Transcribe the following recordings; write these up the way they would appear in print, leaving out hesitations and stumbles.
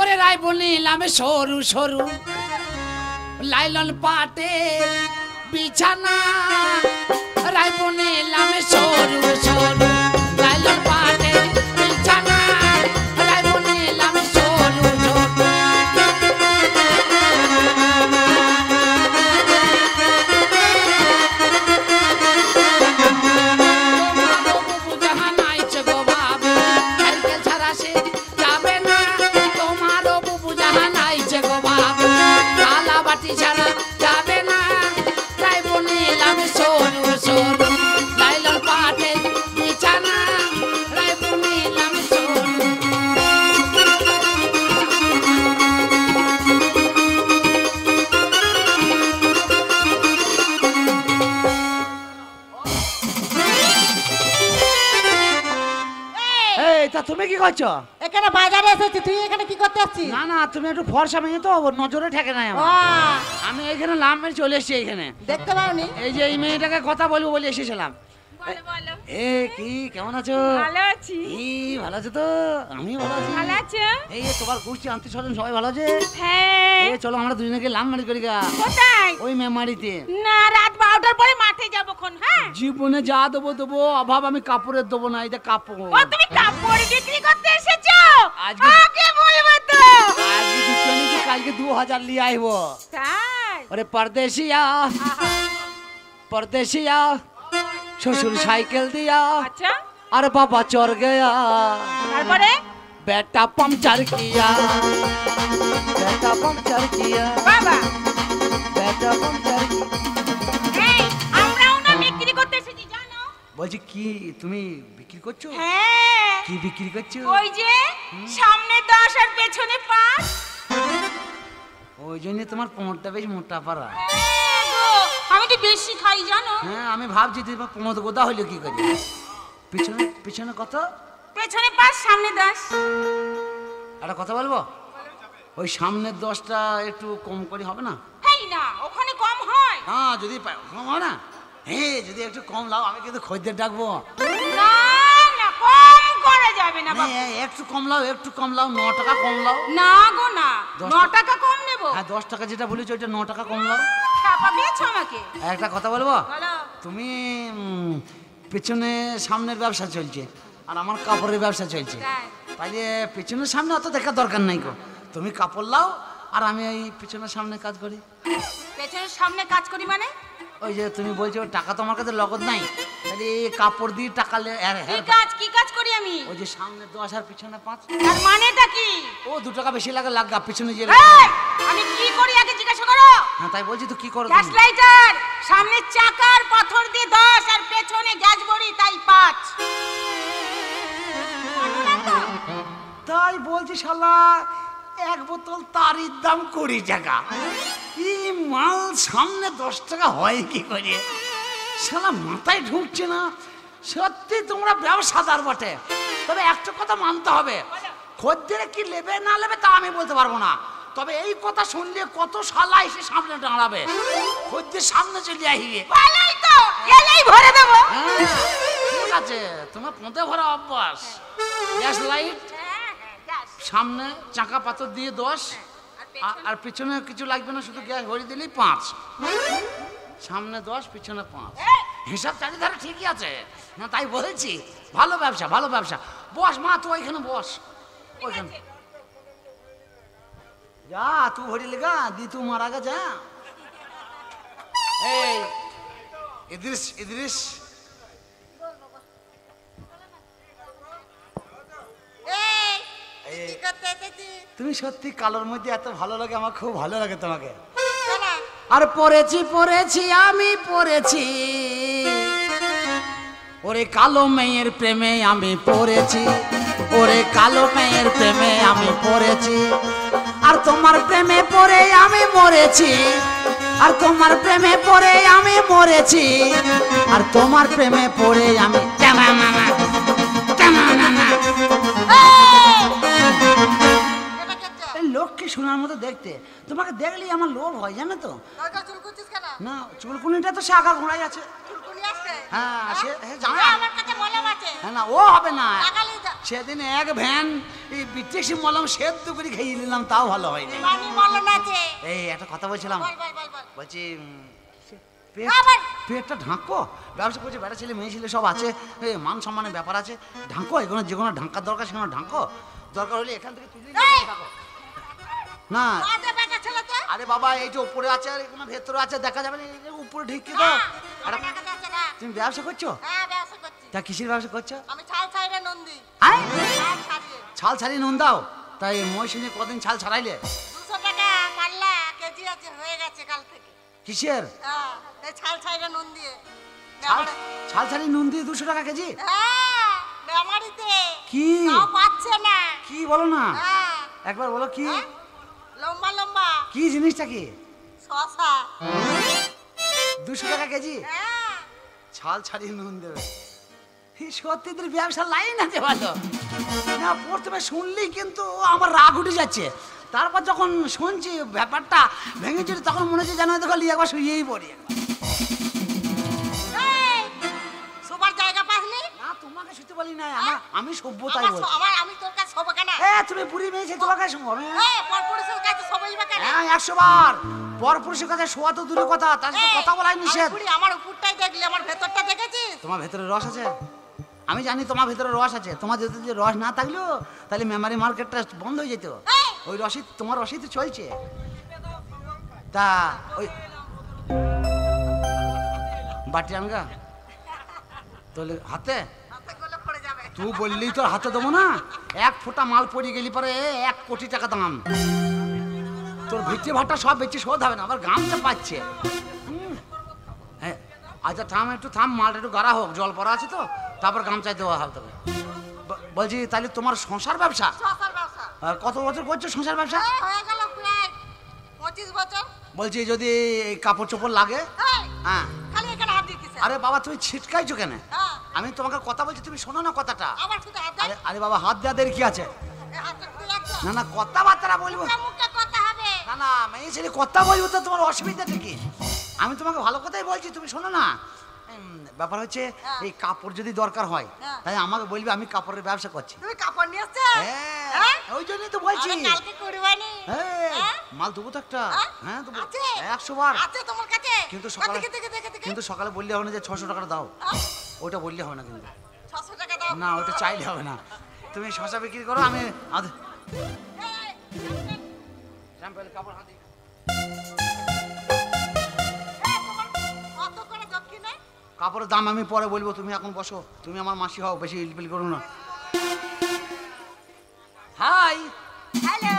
ওরে রাইবনি লামে সরু সরু লাইলন পাটে বিছানা রাইবনি লামে সরু সরু লাইলন পাটে বিছানা রাইবনি লামে সরু সরু তুমি কি করছো? এখানে বাজারে এসেছি, তুই এখানে কি করতে আসছিস? না না, তুমি একটু ফর্সা মেয়ে তো, নজরে ঠেকে নাই আমার। আমি এইখানে লাম মেরে চলে এসেছি এইখানে। দেখতে পাওনি? এই যে এই মেয়েটাকে কথা বলবো বলে এসেছিলাম। বলো বলো। কি কেমন আছো? ভালো আছি। ভালো আছো তো? আমি ভালো আছি। ভালো আছো? এই তোমার গোষ্ঠী আত্মীয় স্বজন সবাই ভালো আছে? হ্যাঁ। চলো আমরা দুজনে লাম মারি করি গা। কোথায়? ওই মেমারিতে। না, রাত 12টার পরে মাঠে যাবো খন। হ্যাঁ, জীবনে যা দেবো অভাব, আমি কাপড়ের দেবো না। এটা কাপড়। ও তুমি কাপড় বিক্রি করতে এসেছো? আজকে বলবো তো। আজকে দিচ্ছি নাকি, কালকে 2000 নিয়ে আইবো। তাই? ওরে परदेसिया परदेसिया শ্বশুর সাইকেল দিয়া আচ্ছা, আর বাবা চড় গয়া তারপরে বেটা পাংচার কিয়া বেটা পাংচার কিয়া বাবা বেটা পাংচার এই আমরাও না বিক্রি করতে এসেছি জানো? বলছি কি তুমি বিক্রি করছো? হ্যাঁ। কি বিক্রি করছো? ওই যে সামনে 10 আর পেছনে 5। ওই জন্য তোমার কোমরটা বেশ মোটা পারা। আমি তো বেশি খাই জানো। হ্যাঁ, আমি ভাবছি তোমার কোমর গোদা হইলো কি করে। পিছনে পিছনে কত? পেছনে 5 সামনে 10। একটা কথা বলবো, ওই সামনের 10টা একটু কম করে হবে না? হেই না, ওখানে কম হয়। হ্যাঁ, যদি কম হয় না, হ্যাঁ যদি একটু কম লাও, আমি কিন্তু খদ্দের ডাকবো। না না, কম করা যাবে না বাবা। একটু কম লাও, একটু কম লাও, 9 টাকা কম লাও। না গো না, 9 টাকা কম নেব। হ্যাঁ, 10 টাকা যেটা বলেছো ওইটা 9 টাকা কম লাও। ছাপা দিয়েছো আমাকে? একটা কথা বলবো, বলো। তুমি পেছনে সামনের ব্যবসা চলছে আর আমার কাপড়ের ব্যবসা চলছে, তাইলে পেছনের সামনে অত দেখার দরকার নাই গো। তুমি কাপড় লাও আর আমি এই পেছনের সামনে কাজ করি। পেছনের সামনে কাজ করি মানে? ওই যে তুমি বলছো টাকা তো আমার কাছে নগদ নাই, তাহলে এই কাপড় দিয়ে টাকা কি কাজ করি আমি? ওই যে সামনে 10 আর পিছনে 5। তার মানেটা কি? ও 2 টাকা বেশি লাগে লাগা পিছনে যে। আমি কি করি আগে জিজ্ঞাসা করো। হ্যাঁ, তাই বলছি তো কি করো? গ্যাস লাইটার, সামনে চাকার পাথর দিয়ে 10 আর পেছনে গ্যাস বড়ি তাই 5। তাই বলছি শালা, এক বোতল তারির দাম 20 টাকা। এই মাল সামনে 10 টাকা হয় কি করে? শালা মাথায় ঢুকছে না। সত্যি তোমরা ব্যবসাদার বটে, তবে একটা কথা মানতে হবে, খদ্দের কি নেবে না নেবে তা আমি বলতে পারবো না, তবে এই কথা শুনলে কত শালা এসে সামনে দাঁড়াবে, খদ্দের সামনে চলে আসবে। ভালোই তো, এলেই ভরে দেবো। ঠিক আছে, তোমার পোঁতে ভরা অভ্যাস। গ্যাস লাইট সামনে চাকা পাথর দিয়ে 10 আর পিছনে কিছু লাগবে না, শুধু গ্যাস ভরে দিলেই 5। সামনে 10 পিছনে 5, হিসাব চারিধারে ঠিকই আছে না, তাই বলেছি ভালো ব্যবসা ভালো ব্যবসা। বস মা, তুই ওইখানে বস, ওইখানে যা, তুই ভরি লেগা দি, তুই মারা গে যা। এই ইদ্রিস ইদ্রিস, তুমি সত্যি কালোর মধ্যে এত ভালো লাগে, আমার খুব ভালো লাগে তোমাকে। আর পড়েছি পড়েছি আমি পড়েছি, ওরে কালো মেয়ের প্রেমে আমি পড়েছি, ওরে কালো মেয়ের প্রেমে আমি পড়েছি, আর তোমার প্রেমে পড়ে আমি মরেছি, আর তোমার প্রেমে পড়ে আমি মরেছি, আর তোমার প্রেমে পড়ে আমি লোককে শোনার মতো দেখতে, তোমাকে দেখলেই আমার লোভ হয় জানো তো। না, চুলকুনিটা তো সে আগা ঘোড়াই আছে। হ্যাঁ, সে জানে আমার কাছে মলম আছে। হ্যাঁ না, ও হবে না, সেদিন এক ভ্যান এই বিটেক্সি মলম সেদ্ধ করে খেয়ে নিলাম, তাও ভালো হয়নি। আমি বলো না যে এই একটা কথা বলছিলাম, বল বল বল বল বলছি আবার? পেটটা ঢাকো, ব্যবসা করছে, বেটা ছেলে মেয়ে ছেলে সব আছে, এই মান সম্মানের ব্যাপার আছে, ঢাকো, এগুলো যে কোনো ঢাকার দরকার সেগুলো ঢাকো, দরকার হলে এখান থেকে তুলে নিয়ে এই! ঢাকো। না আদে বেটা ছেলে তো আরে বাবা, এই যে উপরে আছে আর এগুলো ভেতরে আছে, দেখা যাবে না, এই যে উপরে ঢেকে দাও। আমার দেখা যাচ্ছে না। তুমি ব্যবসা করছো? হ্যাঁ ব্যবসা করছি তা কিসের ব্যবসা করছো? আমি ছাল ছাইরে নন্দী হ্যাঁ? ছাল ছাড়িয়ে ছাল ছাড়িয়ে নুন দাও, তাই মহিষিনী কদিন ছাল ছাড়াইলে? 200 টাকা কাল্লা কেজি আছে, হয়ে গেছে কাল থেকে। কিসের হ্যাঁ এই ছাল ছাইরে নুন দিয়ে ছাল? ছাল ছাড়িয়ে নুন দিয়ে 200 টাকা কেজি? হ্যাঁ বেমারিতে কি তাও পাচ্ছে না। কি বলো না, হ্যাঁ একবার বলো কি হ্যাঁ? লম্বা লম্বা কি জিনিসটা কি? শশা। 200 টাকা কেজি হ্যাঁ ছাল ছাড়িয়ে নুন দেবে? এই সত্যি তোর ব্যবসা লাইন আছে ভালো না। প্রথমে শুনলেই কিন্তু আমার রাগ উঠে যাচ্ছে, তারপর যখন শুনছি ব্যাপারটা ভেঙে চুরি, তখন মনে হচ্ছে যেন দেখো একবার শুয়েই পড়ি। এই, শোবার জায়গা পাসনি? না তোমাকে শুতে বলি না, আমি সভ্যতাই আমার বলছি। আমার আমি তোর কাছে শোবো কেন? তুমি বুড়ি মেয়েছে, তোমার কাছে শোবো? এই পরপুরুষের কাছে শোবই বা কেন? হ্যাঁ 100 বার পর পুরুষের কাছে শোয়া তো দূরের কথা, তার সাথে এই, কথা বলাই নিষেধ। আমি বুড়ি, আমার উপরটাই দেখলি, আমার ভেতরটা দেখেছিস? তোমার ভেতরে রস আছে, আমি জানি তোমার ভেতরে রস আছে। তোমার যদি রস না থাকলো তাহলে মেমারি মার্কেটটা বন্ধ হয়ে যেত। এই, ওই রসিদ, তোমার রসিদ তো চলছে। তা ওই বাটি আনগা তোলে হাতে, হাতগুলো পড়ে যাবে। তুই বললি তোর হাতে দেবো না? 1 ফোঁটা মাল পড়ে গেলি পরে 1 কোটি টাকা দাম। তোর ভিটে ভাটা সব বেচে শোধ হবে না, আবার গামছা পাচ্ছে। হ্যাঁ আচ্ছা থাম, একটু থাম, মালটা একটু গাড়া হোক, জল পড়া আছে তো, তারপর গামছায় দেওয়া হবে তবে। বলছি তাহলে তোমার সংসার ব্যবসা শশার ব্যবসা। আর কত বছর করছো সংসার ব্যবসা? এই, হয়ে গেল প্রায় 25 বছর। বলছি যদি এই কাপড় চোপড় লাগে। এই, হ্যাঁ খালি এখানে হাত দিয়ে কিসের? আরে বাবা তুমি ছিটকাইছো কেন? হ্যাঁ, আমি তোমাকে কথা বলছি, তুমি শোনো না কথাটা। আবার শুধু হাত আরে দেয়? আরে বাবা হাত দেওয়া দেরি কি আছে? এই হাতটা খুলে রাখছো? না না কথাবার্তা বলবো, মুখে মুখে কথা হবে। না না মেয়ে ছেলে কথা বলবো তো তোমার অসুবিধাটা কি? আমি তোমাকে ভালো কথাই বলছি, তুমি শোনো না। ব্যাপার হচ্ছে হ্যাঁ। এই কাপড় যদি দরকার হয় হ্যাঁ। তাই আমাকে বলবি, আমি কাপড়ের ব্যবসা করছি। তুমি কাপড় নিয়ে আসছো? হ্যাঁ হ্যাঁ? ওই জন্যই তো বলছি। আরে কালকে কুরবানি। হ্যাঁ হ্যাঁ? মাল দেবো তো একটা। হ্যাঁ? হ্যাঁ দেবো আছে? 100 বার। আছে তোমার কাছে? কিন্তু সকালে দেখে, দেখে, দেখে, দেখে। কিন্তু সকালে বললে হবে না যে 600 টাকা দাও, হ্যাঁ? ওটা বললে হবে না কিন্তু। 600 টাকা দাও। না ওটা চাইলে হবে না, তুমি শশা বিক্রি করো, আমি এই, কাপড় হাতে। এই, তোমার কত করে দক্ষিণে? কাপড়ের দাম আমি পরে বলবো, তুমি এখন বসো, তুমি আমার মাসি হও, বেশি ইলপিল করো না। Hi hello.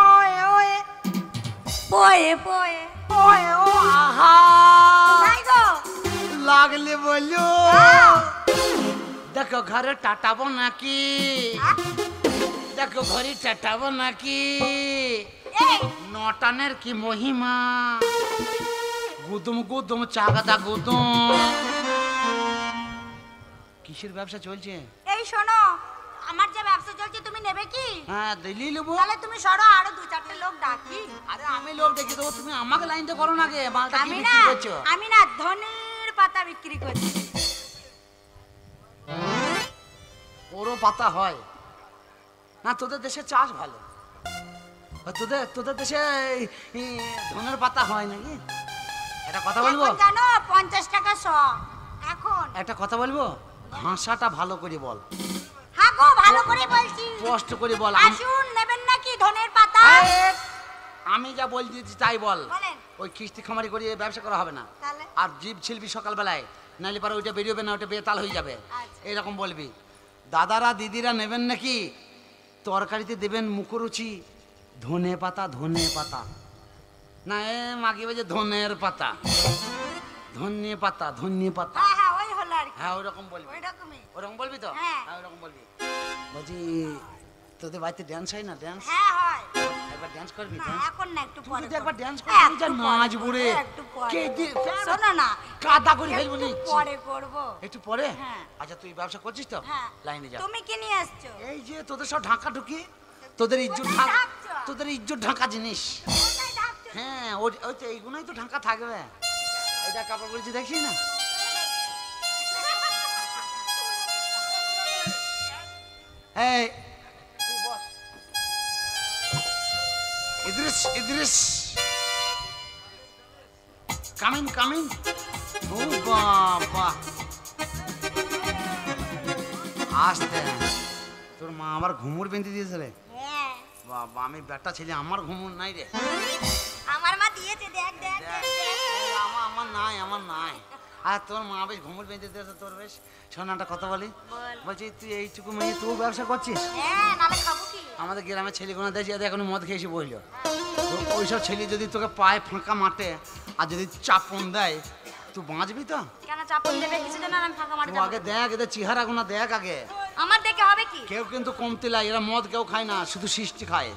ওয়ে ওয়ে পয়ে পয়ে। ওয়ে ও আহা তাই গো। লাগলে বলো। হ্যাঁ। দেখো ঘরে টাটাবো নাকি, হ্যাঁ? দেখো ঘরে টাটাবো নাকি, এই, নটানের কি মহিমা, গুদুম গুদুম চাগাদা গুদুম। কিসের ব্যবসা চলছে? এই শোনো, আমার যে ব্যবসা চলছে তুমি নেবে কি? হ্যাঁ দিল্লি নেবো। তাহলে তুমি সরো, আরো 2-4টে লোক ডাকি। আরে আমি লোক ডেকে দেবো, তুমি আমাকে লাইনটা করো না গে, মালটা কি আমি না বিক্রি করছো? আমি না ধনের পাতা বিক্রি করছি। ওরও পাতা হয় না? তোদের দেশে চাষ ভালো, তোদের তোদের দেশে এই ধনের পাতা হয় নাকি? একটা কথা বলবো, এখন জানো 50 টাকা শ। এখন একটা কথা বলবো, ভাষাটা ভালো করে বল, হ্যাঁ গো ভালো করে বলছি। স্পষ্ট করে বল। আসুন, নেবেন নাকি ধনের পাতা? আমি যা বলছি তাই বল। বলেন। ওই কিস্তি খামারি করে ব্যবসা করা হবে না, তাহলে? আর জীব ছিলবি সকালবেলায়, নাইলে পরে ওইটা বেরিয়ে না, ওইটা বেতাল হয়ে যাবে। আচ্ছা। এরকম বলবি। দাদারা দিদিরা নেবেন নাকি? তরকারিতে দেবেন মুখরুচি ধনে পাতা, ধনে পাতা না, এ মাগি বাজে ধনের পাতা, ধনে পাতা, ধনে পাতা। হ্যাঁ হ্যাঁ ওই হলো আর কি। হ্যাঁ ওরকম বলবি, ওই রকমই। ওরকম বলবি তো? হ্যাঁ। হ্যাঁ ওরকম বলবি। বলছি তোদের বাড়িতে ড্যান্স হয় না? ড্যান্স হ্যাঁ হয়। একবার ড্যান্স করবি? না ড্যান্স এখন না, একটু তুই পরে যদি একবার করবো। ড্যান্স করবি যা একটু পরে নাচবো রে, করবো, একটু পরে কে করবো। দি- শোনো না, কাদা করে ফেলবো একটু নিচ্ছি। পরে করবো। একটু পরে? হ্যাঁ। আচ্ছা তুই ব্যবসা করছিস তো? হ্যাঁ। লাইনে যা। তুমি কি নিয়ে আসছো? এই যে তোদের সব ঢাকা ঢুকি, তোদের ইজ্জত কোথায় ঢাকা, ঢাকছো? তোদের ইজ্জত ঢাকা জিনিস। কোথায় ঢাকছো? হ্যাঁ ওই তো এইগুলোই তো ঢাকা থাকবে। এটা কাপড় বলছি দেখছি না? এই ইদ্রিস ইদ্রিস কামিন কামিন। ও বাবা আসতে তোর মা আবার ঘুমুর বেঁধে দিয়েছে রে। হ্যাঁ বাবা আমি বেটা ছেলে আমার ঘুমুর নাই রে। আমার মা দিয়েছে, দেখ দেখ দেখ, দেখ। আমার নাই আমার নাই। আর তোর মা বেশ ঘুমুর বেঁধে দিয়েছে তোর বেশ। শোন একটা কথা বলি, বল। বলছি তুই এইটুকু মেয়ে তুই ব্যবসা করছিস? হ্যাঁ নালে খাবো কি? আমাদের গ্রামের ছেলেগুলো দেখছি এখন মদ খেয়েছি বললো। ওইসব ছেলে যদি তোকে পায় ফাঁকা মাঠে আর যদি চাপন দেয় তুই বাঁচবি তো? কেন চাপন দেবে কিছু জন্য আমি ফাঁকা মাঠে তুই যাবো? আগে দেখ এদের চেহারা গুনা দেখ আগে। আমার দেখে হবে কি? কেউ কিন্তু কমতি লাই, এরা মদ কেউ খায় না, শুধু সৃষ্টি খায়।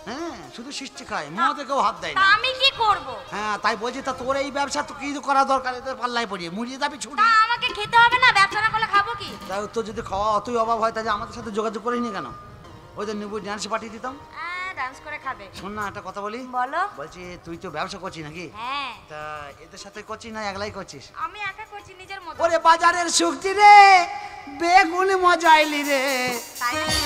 হ্যাঁ শুধু সৃষ্টি খায়, মদে কেউ হাত দেয় তা না। আমি কি করব? হ্যাঁ তাই বলছি, তা তোর এই ব্যবসা তো কিছু করা দরকার, এদের পাল্লায় পড়িয়ে মুড়িয়ে যাবি ছুটি। তা আমাকে খেতে হবে না? ব্যবসা না করলে খাবো কি? তাই তোর যদি খাওয়া অতই অভাব হয় তাহলে আমাদের সাথে যোগাযোগ করিনি কেন? ওই যে নিবু ডান্স পাঠিয়ে দিতাম। ডান্স করে খাবে? শোন না একটা কথা বলি। বলো। বলছি তুই তো ব্যবসা করছিস নাকি? হ্যাঁ তা এদের সাথে করছিস না একলাই করছিস? আমি একা করছি নিজের মতো। ওরে বাজারের শুক্তি রে, বেগুন মজাইলি রে, তাই নাকি?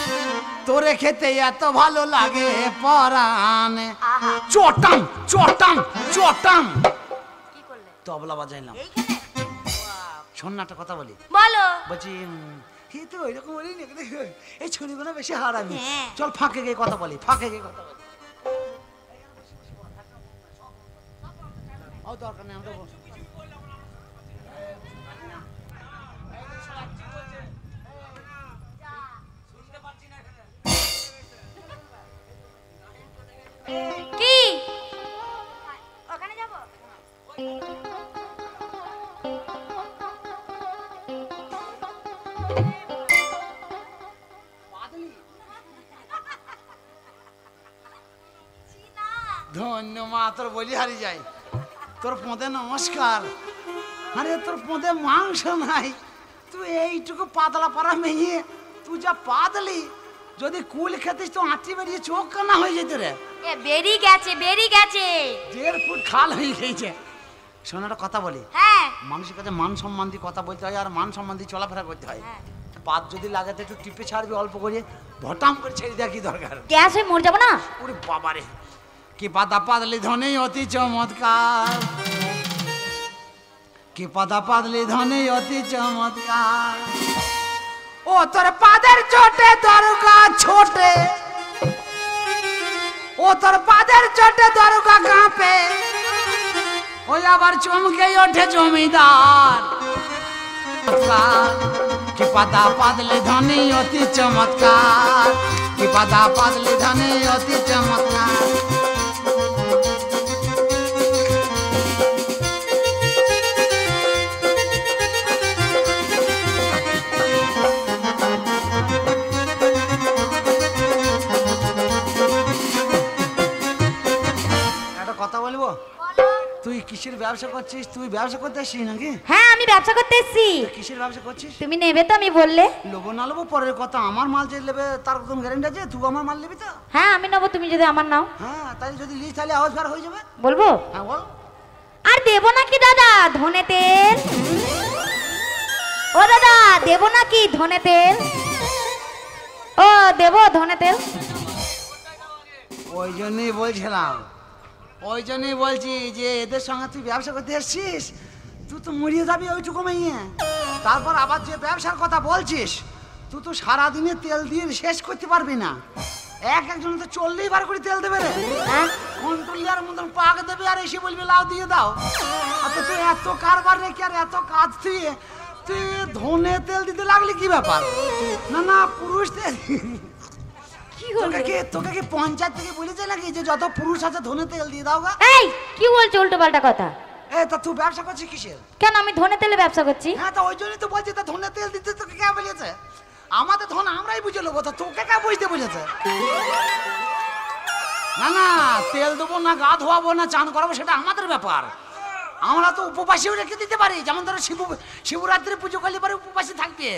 তোরে খেতে এত ভালো লাগে পরানে। আহা চটাম চটাম চটাম কি করলে? তবলা বাজাইলাম। এইখানে? শোন না একটা কথা বলি। বলো। বলছি হে তো ওইরকম বলি না, এই ছুরিগুলো বেশি হারামি। হ্যাঁ। চল ফাঁকে গিয়ে কথা বলি, ফাঁকে গিয়ে কথা বলি। ও দরকার নেই, আমরা কি ওখানে যাব? ধন্যবাদ তোর বলি হারিয়ে যাই। তোর পদে নমস্কার। আরে তোর পদে মাংস নাই, তুই এইটুকু পাতলা পাড়া মেয়ে, তুই যা পাতলি, যদি কুল খেতিস তো আঁটি বেরিয়ে চোখ কানা হয়ে যেত রে। এ বেরি গেছে, বেরি গেছে। 1.5 ফুট খাল হয়ে গেছে। শোন একটা কথা বলি, হ্যাঁ মানুষের কাছে মান সম্মান দিয়ে কথা বলতে হয় আর মান সম্মান দিয়ে চলাফেরা করতে হয়। হ্যাঁ। পাত যদি লাগে তো একটু টিপে ছাড়বি অল্প করে, ভটাম করে ছেড়ে দেওয়া কি দরকার? গ্যাস হয়ে মরে যাবো না? ওরে বাবারে, কি পাতা পাতলি ধনে অতি চমৎকার, কি পাতা পাতলি ধনে অতি চমৎকার। ও তোর পাদের চোটে দরগা ছোটে, ও তোর পাদের চোটে দরগা কাঁপে, ওই আবার চমকে ওঠে জমিদার। কি পাতা পাতলি ধনে অতি চমৎকার, কি পাতা পাতলি ধনে অতি চমৎকার। একটা কথা বলবো, তুই কিসের ব্যবসা করছিস? তুই ব্যবসা করতে আসছিস নাকি? হ্যাঁ আমি ব্যবসা করতে এসেছি। কিসের ব্যবসা করছিস? তুমি নেবে তো? আমি বললে লোবো না লোবো পরের কথা, আমার মাল যে নেবে তার কোনো গ্যারেন্টি আছে? তুই আমার মাল নিবি তো? হ্যাঁ আমি নেবো, তুমি যদি আমার নাও। হ্যাঁ তাই যদি লিস তাহলে আওয়াজ বার হয়ে যাবে। বলবো? হ্যাঁ বল। আর দেবো নাকি দাদা ধনে তেল? ও দাদা দেবো নাকি ধনে তেল? ও দেবো ধনে তেল। ওই জন্যই বলছিলাম, ওই জন্যই বলছি যে এদের সঙ্গে তুই ব্যবসা করতে এসছিস, তুই তো মরিয়ে যাবি ওইটুকু মেয়ে। তারপর আবার যে ব্যবসার কথা বলছিস, তুই তো সারাদিনে তেল দিয়ে শেষ করতে পারবি না। একজন তো 40 বার করে তেল দেবে রে। হ্যাঁ কন্ট্রোলিয়ার মতন পাক দেবে আর এসে বলবি লাউ দিয়ে দাও। আচ্ছা তুই এত কারবার রেখে আর এত কাজ তুই তুই ধনে তেল দিতে লাগলি কি ব্যাপার? না না পুরুষ তেল। কি হলো? তোকে কি পঞ্চায়েত থেকে বলেছে নাকি যে যত পুরুষ আছে ধনে তেল দিয়ে দাও গা? এই কি বলছো উল্টো পাল্টা কথা? এ তা তুই ব্যবসা করছিস কিসের? কেন আমি ধনে তেলে ব্যবসা করছি। হ্যাঁ তা ওই জন্যই তো বলছি, তা ধনে তেল দিতে তোকে কে বলেছে? আমাদের ধন আমরাই বুঝে নেবো, তা তোকে কে বুঝতে বলেছে? না না তেল দেবো না, গা ধোয়াবো না, চান করাবো সেটা আমাদের ব্যাপার। আমরা তো উপবাসীও রেখে দিতে পারি, যেমন ধরো শিবরাত্রি পুজো করলে পরে উপবাসী থাকবে।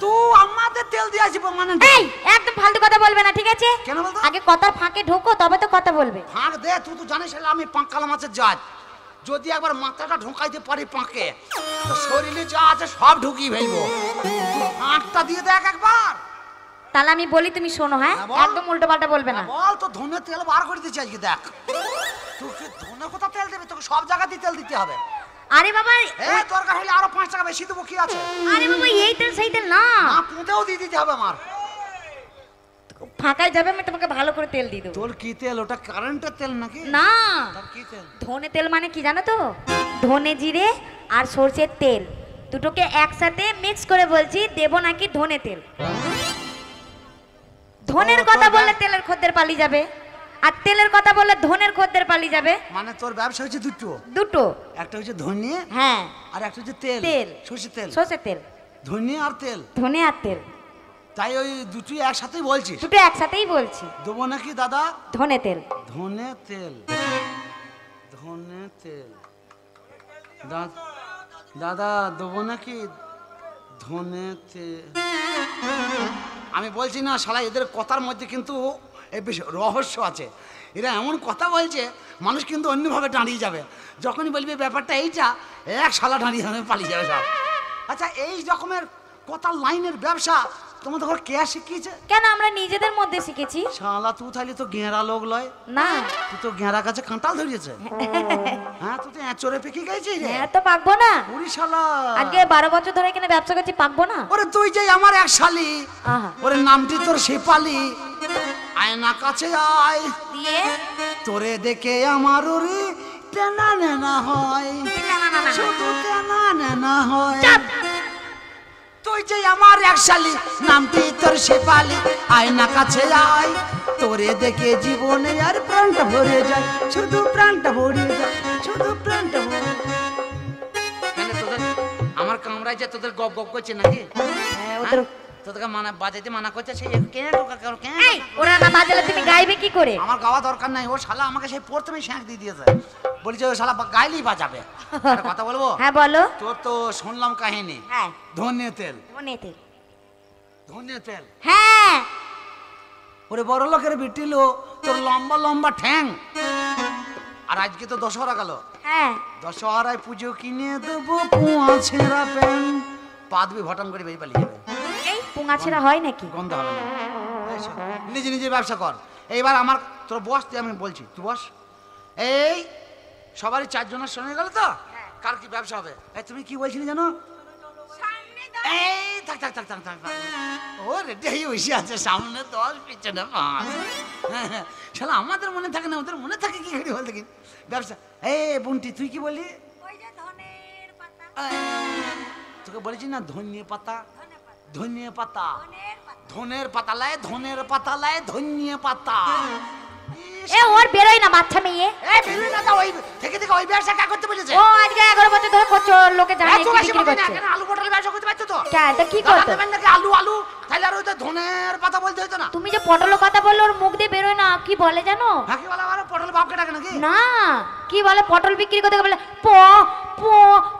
তুই আমাদের তেল দিয়ে আসবো মানে? এই একদম ফালতু কথা বলবে না, ঠিক আছে? কেন বলতো? আগে কথার ফাঁকে ঢোকো তবে তো কথা বলবে। ফাঁক দে, তুই তো জানিস আমি পাঁকালা মাছের জাত। যদি একবার মাথাটা ঢোকাইতে পারি পাকে, তো শরীরে যা আছে সব ঢুকিয়ে ফেলবো। আটটা দিয়ে দেখ একবার। তাহলে আমি বলি, তুমি শোনো, হ্যাঁ? হ্যাঁ, বল। একদম উল্টো পাল্টা বলবে না। বল, তো ধনে তেল বার করে দিচ্ছি আজকে, দেখ। তোকে ধনে কোথা তেল দেবে? তোকে সব জায়গাতেই তেল দিতে হবে। আরে বাবা, দরকার হলে আরো 5 টাকা বেশি দেবো, কি আছে? আরে বাবা, এই তেল সেই তেল না, পুঁতেও দিয়ে দিতে হবে আমার। ফাঁকায় যাবে, আমি তোমাকে ভালো করে তেল দিয়ে দেবো। তোর কি তেল? ওটা কারেন্টের তেল নাকি? না, তোর কি তেল? ধনে তেল মানে কি জানো তো? ধনে জিরে আর সরষের তেল দুটোকে একসাথে মিক্স করে বলছি, দেবো নাকি ধনে তেল। ধনের কথা বললে তেলের খদ্দের পালিয়ে যাবে, আর তেলের কথা বললে ধনের খদ্দের পালিয়ে যাবে। মানে তোর ব্যবসা হচ্ছে দুটো? দুটো। একটা হচ্ছে ধনে, হ্যাঁ, আর একটা হচ্ছে তেল। তেল, সরষের তেল। সরষের তেল, ধনে আর তেল। ধনে আর তেল, তাই ওই দুটোই একসাথেই বলছিস? দুটো একসাথেই বলছি। দেবো নাকি দাদা? ধনে তেল। ধনে তেল, ধনে তেল। দাদা দেবো নাকি ধনে তেল? আমি বলছি না শালা, এদের কথার মধ্যে কিন্তু বেশ রহস্য আছে। এরা এমন কথা বলছে, মানুষ কিন্তু অন্যভাবে দাঁড়িয়ে যাবে। যখনই বলবে ব্যাপারটা এইটা, এক শালা দাঁড়িয়ে পালিয়ে যাবে সব। আচ্ছা, এই রকমের কথার লাইনের ব্যবসা তোমাদের ঘর কে শিখিয়েছে? কেন, আমরা নিজেদের মধ্যে শিখেছি। শালা তুই তাহলে তো গেঁড়া লোক লয় না, তুই তো গেঁড়া কাছে কাঁটাল ধরিয়েছে। হ্যাঁ, তুই তো এঁচড়ে পেকে গেছিস রে। হ্যাঁ, তো পাকবো না। ওরে শালা, আজকে 12 বছর ধরে এখানে ব্যবসা করছি, পাকবো না। ওরে তুই যে আমার এক শালি, আহা। ওরে নামটি তোর শেফালি। আয়না কাছে আয়, দিয়ে তোরে দেখে আমার ওরে টেনা নেনা হয়, শুধু টেনা নেনা হয়। তুই যে আমার এক শালি, নামটি তোর শেফালি। আয়না কাছে আয়, তোরে দেখে জীবনে আর প্রাণটা ভরে যায়, শুধু প্রাণটা ভরে যায়, শুধু প্রাণটা ভরে যায়। কেন তোদের আমার কামরায় যে তোদের গপ গপ করছে নাকি? হ্যাঁ, ওদের তোদেরকে মানা বাজাইতে মানা করছে, সেই কেন টোকা করো কেন? এই, ওরা না বাজালে তুমি গাইবে কি করে? আমার গাওয়া দরকার নাই, ও শালা আমাকে সেই প্রথমেই শ্যাঁক দিয়ে দিয়েছে। বলছে ও শালা গাইলেই বাজাবে। একটা কথা বলবো? হ্যাঁ, বলো। তোর তো শুনলাম কাহিনী। হ্যাঁ, ধনে তেল, ধনে তেল। ধনে তেল। হ্যাঁ, ওরে বড় লোকের বিটিলো, তোর লম্বা লম্বা ঠ্যাং। আর আজকে তো দশহরা গেল। হ্যাঁ, দশহরায় পুজো কিনে দেবো পুয়া ছেঁড়া প্যান্ট। পা দুই ভটাম করে বেরিয়ে পালিয়ে যাবে। এই পুঙাছেরা হয় নাকি? গন্ধ হবে না। এই শোন, নিজে নিজে ব্যবসা কর। এইবার আমার তোর বস, তুই আমি বলছি তুই বস। এই সবারই 4 জনের শোনা গেল তো, কার কি ব্যবসা হবে? এই তুমি কি বলছিলে জানো? এই থাক থাক থাক থাক থাক, ও রেডি হয়ে বসে আছে, সামনে 10 পিছনে 5। শালা আমাদের মনে থাকে না, ওদের মনে থাকে কি করে বলতে? কি ব্যবসা? এই বুনটি তুই কি বললি? তোকে বলেছি না ধনিয়া পাতা, ধনিয়া পাতা, ধনের পাতা লায়, ধনের পাতা লায়, ধনিয়া পাতা। এ ওর বেরোয় না, বাচ্চা মেয়ে। এই বেরোয় না, ওই থেকে থেকে ওই ব্যবসা কা করতে বলেছে? ও আজকে 11 বছর ধরে করছো, লোকে জানে কি বিক্রি করছে। কেন আলু পটলের ব্যবসা করতে পারছো তো? কেন, তা কি করতো? নাকি আলু আলু, তাহলে আর ওই তো ধনের পাতা বলতে হতো না? তুমি যে পটলের কথা বললো, ওর মুখ দিয়ে বেরোয় না, কি বলে জানো? হ্যাঁ, কি বলে আবার পটল বাপকে ডাকে নাকি? না, কি বলে, পটল বিক্রি করতে বলে প প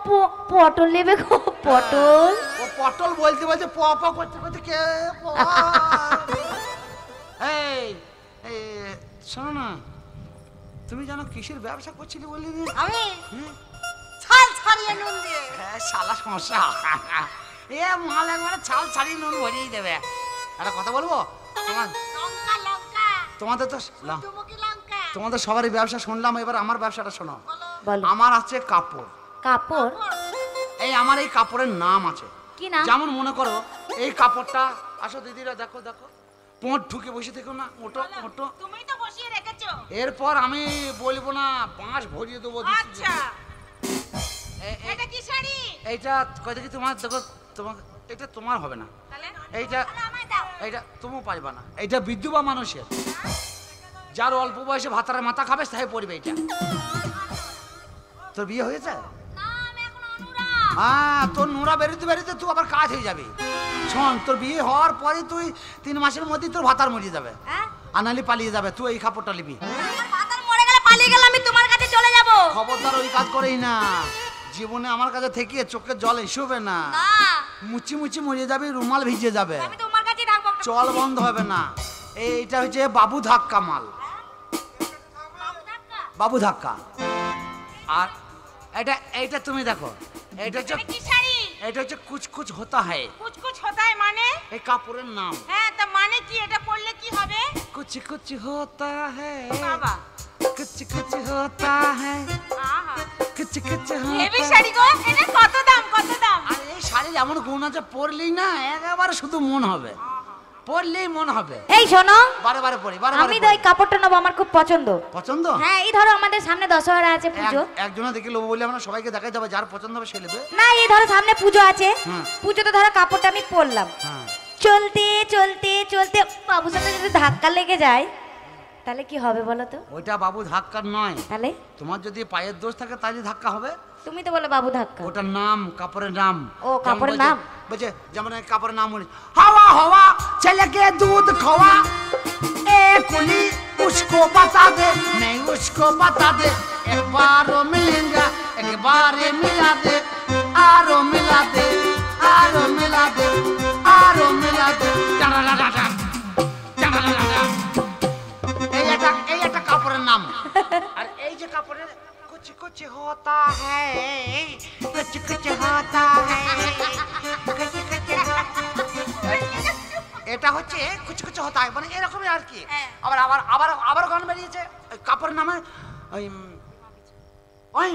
প পটল নেবে গো, পটল। ও পটল বলতে বলতে প প করতে করতে কে প। এই এই শোনো না, তুমি জানো কিসের ব্যবসা করছিলে বললি? আমি হুম? ছাল ছাড়িয়ে নুন দিয়ে। হ্যাঁ, শালা সমস্যা। এ মাল একবারে ছাল ছাড়িয়ে নুন ভরিয়ে দেবে। একটা কথা বলবো? লঙ্কা লঙ্কা তোমাদের তো টুমুকি লঙ্কা। তোমাদের সবারই ব্যবসা শুনলাম, এবার আমার ব্যবসাটা শোনো। বলো। আমার আছে কাপড়। কাপড়? এই আমার এই কাপড়ের নাম আছে। কি নাম? যেমন মনে করো এই কাপড়টা, আসো দিদিরা দেখো দেখো, পোঁট ঢুকে বসে থেকো না, ওটো ওটো। তুমি তো বসিয়ে রেখেছো। এরপর আমি বলবো না, বাঁশ ভরিয়ে দেবো। আচ্ছা, এটা কি শাড়ি? এইটা কয় দেখি তোমার, দেখো তোমার, এটা তোমার হবে না। তাহলে এইটা আমায় দাও। এইটা তুমিও পারবা না। এইটা বিধবা মানুষের, যার অল্প বয়সে ভাতারে মাথা খাবে তাই পড়বে এইটা। তোর বিয়ে হয়েছে? না, আমি এখন অনুরা। হ্যাঁ, তোর নোরা বেরোতে বেরোতে তুই আবার কাজ হয়ে যাবে। শোন, তোর বিয়ে হওয়ার পরে তুই 3 মাসের মধ্যেই তোর ভাতার মরিয়ে যাবে, হ্যাঁ? আনালি পালিয়ে যাবে। তুই এই কাপড়টা নিবি। আমার ভাতার মরে গেলে পালিয়ে গেলে আমি তোমার কাছে চলে যাব। খবরদার ওই কাজ করেই না। জীবনে আমার কাছে থেকে চোখে জল এসবে না। না, মুচি মুচি মরিয়ে যাবে, রুমাল ভিজে যাবে, আমি তোমার কাছে থাকবো। চল বন্ধ হবে না। এইটা হচ্ছে বাবু ধাক্কা মাল, বাবু ধাক্কা। আর এইটা তুমি দেখো, এইটা হচ্ছে এটা কি শাড়ি? এটা হচ্ছে কুচ কুচ হতা है। কুচ কুচ होता है মানে? এই কাপড়ের নাম। হ্যাঁ তা মানে কি? এটা পড়লে কি হবে? कुछ कुछ होता है, বাবা कुछ कुछ होता है, আহা कुछ कुछ হেভি होता শাড়ি গো। এটা কত দাম? কত দাম? আর এই শাড়ির এমন গুণ আছে, পরলেই না একেবারে শুধু মন হবে, পরলেই মন হবে। এই শোনো, বারে বারে পরি, বারে আমি বারে তো ওই কাপড়টা নেবো, আমার খুব পছন্দ। পছন্দ। হ্যাঁ, এই ধরো আমাদের সামনে দশহরা আছে, পুজো। একজনে দেখে লোবো বলে আমরা সবাইকে দেখাই যাবে, যার পছন্দ হবে সে নেবে। না, এই ধরো সামনে পুজো আছে, হ্যাঁ। পুজোতে ধরো কাপড়টা আমি পরলাম, হ্যাঁ, চলতে চলতে চলতে বাবুর সাথে যদি ধাক্কা লেগে যায় তাহলে কি হবে বলো তো? ওইটা বাবু ধাক্কার নয়। তাহলে তোমার যদি পায়ের দোষ থাকে তাহলে ধাক্কা হবে। তুমি তো বলে বাবু ধাক্কা। ওটার নাম, কাপড়ের নাম। ও, কাপড়ের নাম। বুঝে, যেমন এই কাপড়ের নাম বলি, হাওয়া হাওয়া ছেলেকে দুধ খাওয়া, এ কুলি उसको बता दे, नहीं उसको बता दे, एक बार मिलेंगे, एक बार मिला दे, आरो मिला दे, आरो मिला दे, आरो मिला दे, এই একটা কাপড়ের নাম। আর এই যে কাপড়ের कुछ कुछ होता है, कुछ कुछ होता है, कुछ कुछ এটা হচ্ছে कुछ कुछ होता है, মানে এরকমই আর কি। আবার আবার আবার আবার গান বেরিয়েছে কাপড়ের নামে, ওই ওই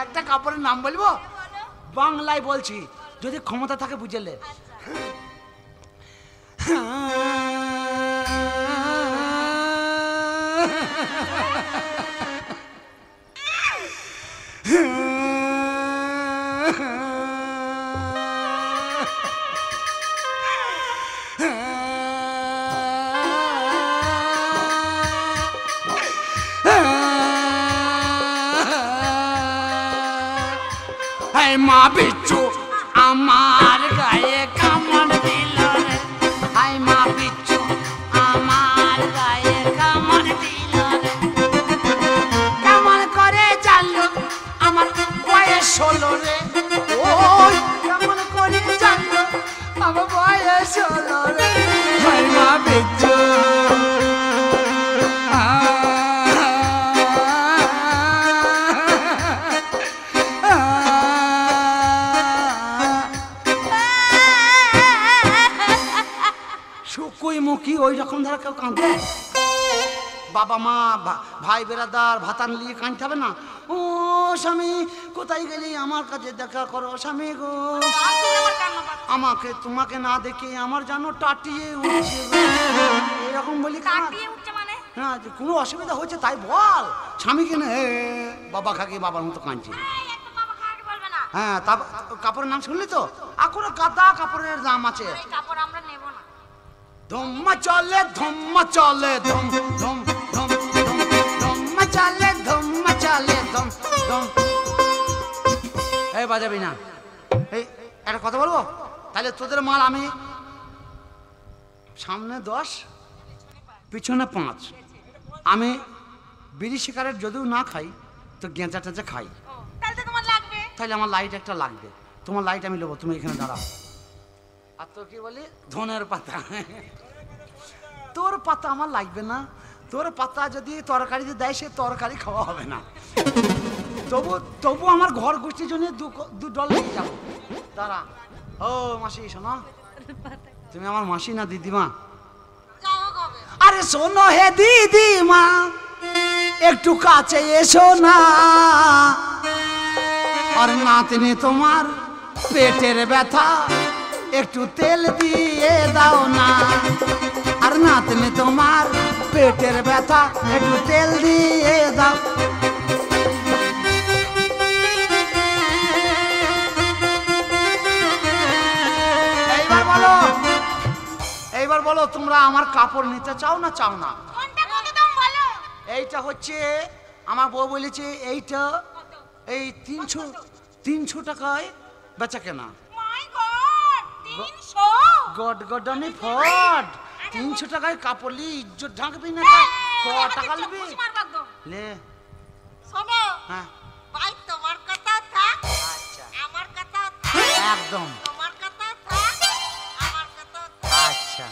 একটা কাপড়ের নাম বলবো, বাংলায় বলছি, যদি ক্ষমতা থাকে বুঝলে। মা বিচ্ছু আমার গায়ে কামড় দিল রে, হাই মা বিচ্ছু আমার গায়ে কামড় দিল রে, কেমন করে জানলো আমার বয়স হলো রে, ওই কেমন করে জানলো আমার বয়স হলো রে, হাই মা বিচ্ছু মুখী ওই রকম ধারা কেউ কাঁদে? বাবা মা ভাই বেরাদার ভাতান নিয়ে কাঁদতে হবে না? ও স্বামী কোথায় গেলি, আমার কাছে দেখা করো স্বামী গো, আমাকে তোমাকে না দেখে আমার জানো টাটিয়ে উঠছে এরকম বলি। হ্যাঁ, কোনো অসুবিধা হচ্ছে তাই বল স্বামীকে না, বাবা খাকে বাবার মতো কাঁদছে। হ্যাঁ, তা কাপড়ের নাম শুনলি তো? আকুরে গাদা কাপড়ের দাম আছে। ধম্মা চলে ধম্মা চলে ধম ধম ধম ধম, ধম্মা চলে ধম্মা চলে ধম ধম। এই বাজাবি না, এই একটা কথা বলবো তাহলে, তোদের মাল আমি সামনে 10 পিছনে 5, আমি বিড়ি সিগারেট যদিও না খাই তো গেঁজা টেঁচা খাই, তাহলে আমার লাইট একটা লাগবে। তোমার লাইট আমি নেবো, তুমি এখানে দাঁড়াও। আর তো কি বলি, ধনের পাতা, তোর পাতা আমার লাগবে না, তোর পাতা যদি তরকারিতে দেয় সে তরকারি খাওয়া হবে না, তবু তবু আমার ঘর গোষ্ঠীর জন্য দু ডল নিয়ে যাবো। দাঁড়া, ও মাসি শোনো, তুমি আমার মাসি না দিদিমা? আরে শোনো হে দিদিমা, একটু কাছে এসো না, আর নাতনি তোমার পেটের ব্যথা একটু তেল দিয়ে দাও না, আর নাতনি তোমার পেটের ব্যথা একটু তেল দিয়ে দাও। এইবার বলো তোমরা আমার কাপড় নিতে চাও না চাও না? এইটা হচ্ছে আমার বউ বলেছে, এইটা এই 300 টাকায় বেচা কেনা। গড গডনি ফড, 300 টাকায় কাপড় লি ইজ্জত ঢাকবি না? ক টাকা নিবি লে? শোনো, হ্যাঁ ভাই তোমার কথা থাক, আচ্ছা আমার কথা থাক, একদম তোমার কথা থাক, আমার কথা থাক। আচ্ছা,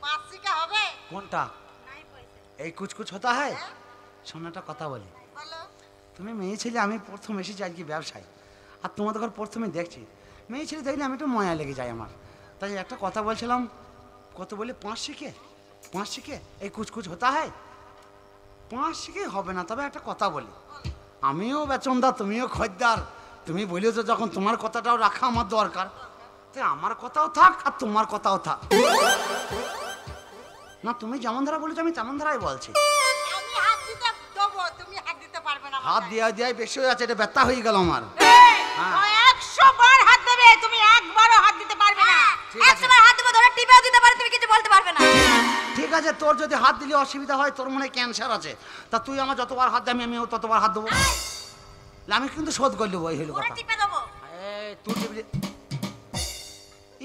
মাসিকা হবে কোনটা? নাই পয়সা। এই কুছ কুছ হতা है? শোনো একটা কথা বলি, বলো। তুমি মেয়ে ছেলে, আমি প্রথম এসেছি আজকে ব্যবসায়, আর তোমাদের ঘর প্রথমে দেখছি, মেয়ে ছেলে দেখলে আমি একটু ময়া লেগে যায় আমার। তাই একটা কথা বলছিলাম, কত বলে 5 শিখে 5 শিখে এই কুচকুচ হতা হয়, 5 শিখে হবে না। তবে একটা কথা বলি, আমিও বেচনদার, তুমিও খদ্দার, তুমি বলেছো যখন তোমার কথাটাও রাখা আমার দরকার, তাই আমার কথাও থাক আর তোমার কথাও থাক। না, তুমি যেমন ধারা বলেছো আমি তেমন ধারাই বলছি। আমি হাত দিতে দেবো, তুমি হাত দিতে পারবে না। হাত দেওয়া বেশি হয়ে যাচ্ছে, এটা ব্যথা হয়ে গেল আমার। হ্যাঁ। ও 100 বার হাত দেবে, তুমি একবারও হাত দিতে পারবে না। ঠিক আছে। 100 বার হাত দেবো, ধরে টিপেও দিতে পারে, তুমি কিছু বলতে পারবে না। ঠিক আছে, তোর যদি হাত দিলে অসুবিধা হয়, তোর মনে ক্যান্সার আছে, তা তুই আমার যতবার হাত দেবি আমিও ততবার হাত দেবো। আমি কিন্তু শোধ করে দেবো, এই হলো পুরো কথা। টিপে দেবো। এই তুই টিপলি,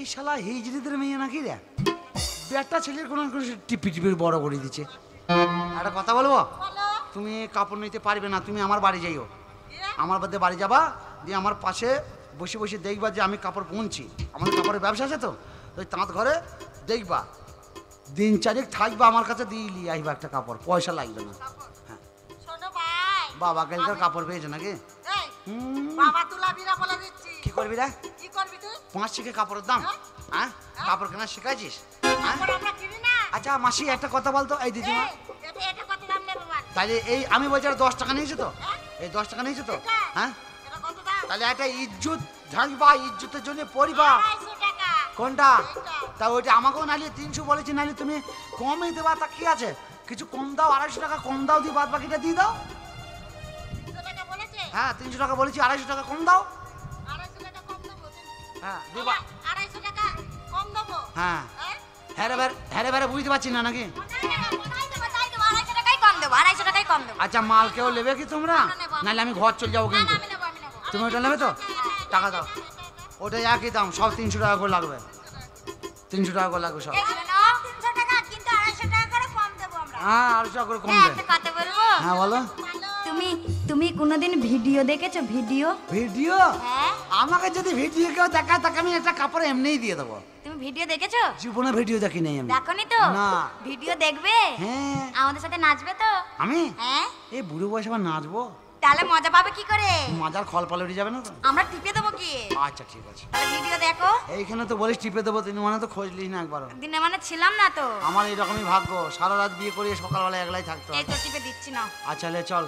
এই শালা হিজড়িদের মেয়ে নাকি রে, বেটা ছেলের কোনো টিপি টিপির বড় করে দিচ্ছে। একটা কথা বলবো, বলো। তুমি কাপড় নিতে পারবে না, তুমি আমার বাড়ি যাইও, দিয়ে? আমার বাদে বাড়ি যাবা, দিয়ে আমার পাশে বসে বসে দেখবা যে আমি কাপড় বুনছি, আমাদের কাপড়ের ব্যবসা আছে তো, ওই তাঁত ঘরে দেখবা, দিন 4 থাকবা, আমার কাছে দিয়ে নিয়ে আসবা একটা কাপড়, পয়সা লাগবে না। হ্যাঁ, শোনো ভাই। বাবা কালকার কাপড় পেয়েছে নাকি? এই, হুম, বাবা তুলাবিরা বলে দিচ্ছি। কি করবি রে? কি করবি তুই? 5 শিখে কাপড়ের দাম, হ্যাঁ কাপড় কেনা শিখাইছিস? হ্যাঁ? তারপর আমরা কিনি না। আচ্ছা মাসি একটা কথা বলতো, এই দিদিমা, এটা কত দাম নেবে বল? তাহলে এই আমি বলছি আর 10 টাকা নিয়েছো তো, এই 10 টাকা নিয়েছো তো, এটা? হ্যাঁ এটা কত দাম? তাহলে একটা ইজ্জত ঝাঁকবা, ইজ্জতের জন্য পরিবা। 250 টাকা। কোনটা? এইটা। তা ওইটা আমাকেও নালিয়ে 300 বলেছি, নালি তুমি কমই দেবা, তা কি আছে, কিছু কম দাও, 250 টাকা কম দাও, দিয়ে বাদ বাকিটা দিয়ে দাও। 300 টাকা বলেছে? হ্যাঁ 300 টাকা বলেছি, 250 টাকা কম দাও। 250 টাকা কম দেবো। হ্যাঁ দিবা। 250 টাকা কম দেবো। হ্যাঁ হ্যাঁ? হ্যারে বেড়ে বুঝতে পারছি না নাকি? তাই দেবো, 250 টাকাই কম দেবো, 250 টাকাই কম দেবো। আচ্ছা মাল কেউ নেবে কি তোমরা? আমরা নেবো, আমরা নাহলে আমি ঘর চলে যাবো না, কিন্তু। আমি নেবো, আমি নেবো। তুমি ওটা নেবে তো? টাকা দাও। ওটা একই দাম, সব 300 টাকা করে লাগবে, 300 টাকা করে লাগবে সব। এই যে নাও, 300 টাকা, কিন্তু 250 টাকা করে কম দেবো আমরা। হ্যাঁ 250 টাকা করে এই, কমবে। একটা কথা বলবো? হ্যাঁ বলো। তুমি কোনোদিন ভিডিও দেখেছো? ভিডিও? ভিডিও? হ্যাঁ, আমাকে যদি ভিডিও কেউ দেখায় তাকে আমি একটা কাপড় এমনিই দিয়ে দেবো। তুমি ভিডিও দেখেছো? জীবনে ভিডিও দেখি নাই আমি। দেখোনি তো? না। ভিডিও দেখবে? হ্যাঁ। আমাদের সাথে নাচবে তো? আমি হ্যাঁ, এই বুড়ো বয়সে আবার নাচবো? তাহলে মজা পাবে কি করে? মাজার খল পালে উঠে যাবে না তো? আমরা টিপে দেবো কি? আচ্ছা ঠিক আছে। তাহলে ভিডিও দেখো। এইখানে তো বলিস টিপে দেবো, তিনি মানে তো খোঁজ লিস না একবারও। দিনে মানে ছিলাম না তো, আমার এইরকমই ভাগ্য, সারা রাত বিয়ে করে সকালবেলা একলাই থাকতে এই হয়। তো টিপে দিচ্ছি না। আচ্ছা লে চল।